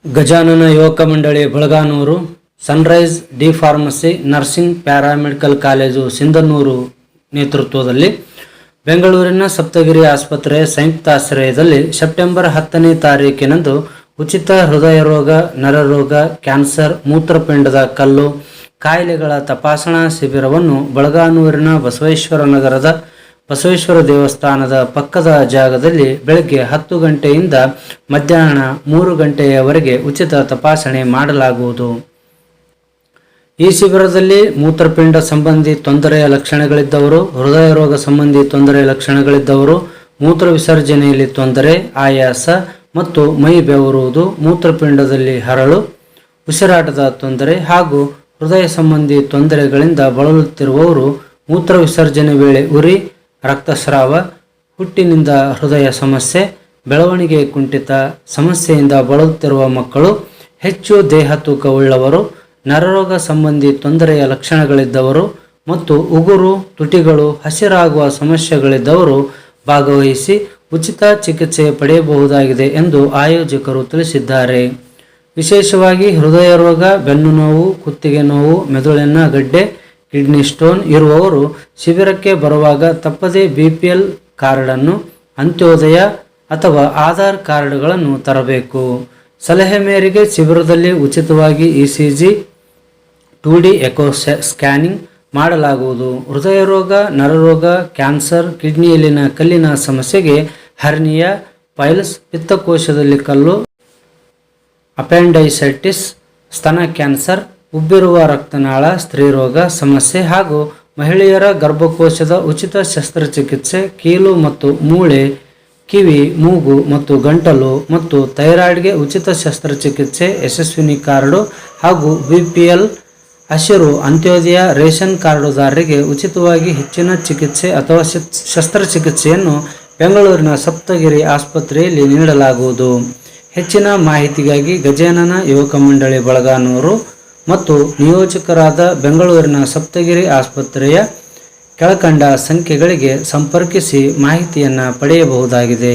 ಗಜಾನನ ಯುವಕ ಮಂಡಳಿ Belaganur, Sunrise D pharmacy nursing paramedical college Sindhanur ನೇತೃತ್ವದಲ್ಲಿ ಬೆಂಗಳೂರಿನ ಸಪ್ತಗಿರಿ ಆಸ್ಪತ್ರೆ ಸಂಯುಕ್ತಾಶ್ರಯದಲ್ಲಿ ಸೆಪ್ಟೆಂಬರ್ 10ನೇ ತಾರೀಕಿನಂದು ಉಚಿತ ಹೃದಯ ರೋಗ, ನರರೋಗ, ಕ್ಯಾನ್ಸರ್, ಮೂತ್ರಪಿಂಡದ ಕಲ್ಲು ಕಾಯಿಲೆಗಳ ತಪಾಸಣಾ ಶಿಬಿರವನ್ನು ಬೆಳಗಾನೂರಿನ ಬಸವೇಶ್ವರ ನಗರದ ಬಸವೇಶ್ವರ ದೇವಸ್ಥಾನದ ಪಕ್ಕದ ಜಾಗದಲ್ಲಿ ಬೆಳಗ್ಗೆ 10 ಗಂಟೆಯಿಂದ ಮಧ್ಯಾಹ್ನ 3 ಗಂಟೆಯವರೆಗೆ ಉಚಿತ ತಪಾಸಣೆ ಮಾಡಲಾಗುವುದು. ಈ ಶಿಬಿರದಲ್ಲಿ ಮೂತ್ರಪಿಂಡ ಸಂಬಂಧಿ ತೊಂದರೆಯ ಲಕ್ಷಣಗಳಿದ್ದವರು, ಹೃದಯ ರೋಗ ಸಂಬಂಧಿ ತೊಂದರೆಯ ಲಕ್ಷಣಗಳಿದ್ದವರು, ಮೂತ್ರ ವಿಸರ್ಜನೆಯಲ್ಲಿ ತೊಂದರೆ, ಆಯಾಸ ಮತ್ತು ಮೈ ಬೆವರುವುದು, ಮೂತ್ರಪಿಂಡದಲ್ಲಿ ಹರಳು, ಉಸಿರಾಟದ ತೊಂದರೆ ಹಾಗೂ ಹೃದಯ ಸಂಬಂಧಿ ತೊಂದರೆಗಳಿಂದ ಬಳಲುತ್ತಿರುವವರು, ಮೂತ್ರ ವಿಸರ್ಜನೆ ವೇಳೆ ಉರಿ, ರಕ್ತಸ್ರಾವ, ಹುಟ್ಟಿನಿಂದ ಹೃದಯ ಸಮಸ್ಯೆ, ಬೆಳವಣಿಗೆ ಕುಂಠಿತ ಸಮಸ್ಯೆಯಿಂದ ಬಳಲುತ್ತಿರುವ ಮಕ್ಕಳು, ಹೆಚ್ಚು ದೇಹ ತೂಕವುಳ್ಳವರು, ನರರೋಗ ಸಂಬಂಧಿ ತೊಂದರೆಯ ಲಕ್ಷಣಗಳಿದ್ದವರು ಮತ್ತು ಉಗುರು, ತುಟಿಗಳು ಹಸಿರಾಗುವ ಸಮಸ್ಯೆಗಳಿದ್ದವರು ಭಾಗವಹಿಸಿ ಉಚಿತ ಚಿಕಿತ್ಸೆ ಪಡೆಯಬಹುದಾಗಿದೆ ಎಂದು ಆಯೋಜಕರು ತಿಳಿಸಿದ್ದಾರೆ. ವಿಶೇಷವಾಗಿ ಹೃದಯ ರೋಗ, ಬೆನ್ನು ನೋವು, ಕುತ್ತಿಗೆ ನೋವು, ಮೆದುಳಿನ ಗಡ್ಡೆ, ಕಿಡ್ನಿ ಸ್ಟೋನ್ ಇರುವವರು ಶಿಬಿರಕ್ಕೆ ಬರುವಾಗ ತಪ್ಪದೇ BPL ಕಾರ್ಡನ್ನು, ಅಂತ್ಯೋದಯ ಅಥವಾ ಆಧಾರ್ ಕಾರ್ಡ್ಗಳನ್ನು ತರಬೇಕು. ಸಲಹೆ ಮೇರೆಗೆ ಶಿಬಿರದಲ್ಲಿ ಉಚಿತವಾಗಿ ECG, 2D ಎಕೋ ಸ್ಕ್ಯಾನಿಂಗ್ ಮಾಡಲಾಗುವುದು. ಹೃದಯ ರೋಗ, ನರರೋಗ, ಕ್ಯಾನ್ಸರ್, ಕಿಡ್ನಿಯಲ್ಲಿನ ಕಲ್ಲಿನ ಸಮಸ್ಯೆಗೆ ಹರ್ನಿಯಾ, ಪೈಲ್ಸ್, ಪಿತ್ತಕೋಶದಲ್ಲಿ ಕಲ್ಲು, ಅಪೆಂಡೈಸೈಟಿಸ್, ಸ್ತನ ಕ್ಯಾನ್ಸರ್, ಉಬ್ಬಿರುವ ರಕ್ತನಾಳ, ಸ್ತ್ರೀರೋಗ ಸಮಸ್ಯೆ ಹಾಗೂ ಮಹಿಳೆಯರ ಗರ್ಭಕೋಶದ ಉಚಿತ ಶಸ್ತ್ರಚಿಕಿತ್ಸೆ, ಕೀಲು ಮತ್ತು ಮೂಳೆ, ಕಿವಿ, ಮೂಗು ಮತ್ತು ಗಂಟಲು ಮತ್ತು ಥೈರಾಯ್ಡ್ಗೆ ಉಚಿತ ಶಸ್ತ್ರಚಿಕಿತ್ಸೆ, ಯಶಸ್ವಿನಿ ಕಾರ್ಡು ಹಾಗೂ BPL, ಹಸಿರು, ಅಂತ್ಯೋದಯ, ರೇಷನ್ ಕಾರ್ಡುದಾರರಿಗೆ ಉಚಿತವಾಗಿ ಹೆಚ್ಚಿನ ಚಿಕಿತ್ಸೆ ಅಥವಾ ಶಸ್ತ್ರಚಿಕಿತ್ಸೆಯನ್ನು ಬೆಂಗಳೂರಿನ ಸಪ್ತಗಿರಿ ಆಸ್ಪತ್ರೆಯಲ್ಲಿ ನೀಡಲಾಗುವುದು. ಹೆಚ್ಚಿನ ಮಾಹಿತಿಗಾಗಿ ಗಜಾನನ ಯುವಕ ಮಂಡಳಿ ಬೆಳಗಾನೂರು ಮತ್ತು ನಿಯೋಜಕರಾದ ಬೆಂಗಳೂರಿನ ಸಪ್ತಗಿರಿ ಆಸ್ಪತ್ರೆಯ ಕೆಳಕಂಡ ಸಂಖ್ಯೆಗಳಿಗೆ ಸಂಪರ್ಕಿಸಿ ಮಾಹಿತಿಯನ್ನು ಪಡೆಯಬಹುದಾಗಿದೆ.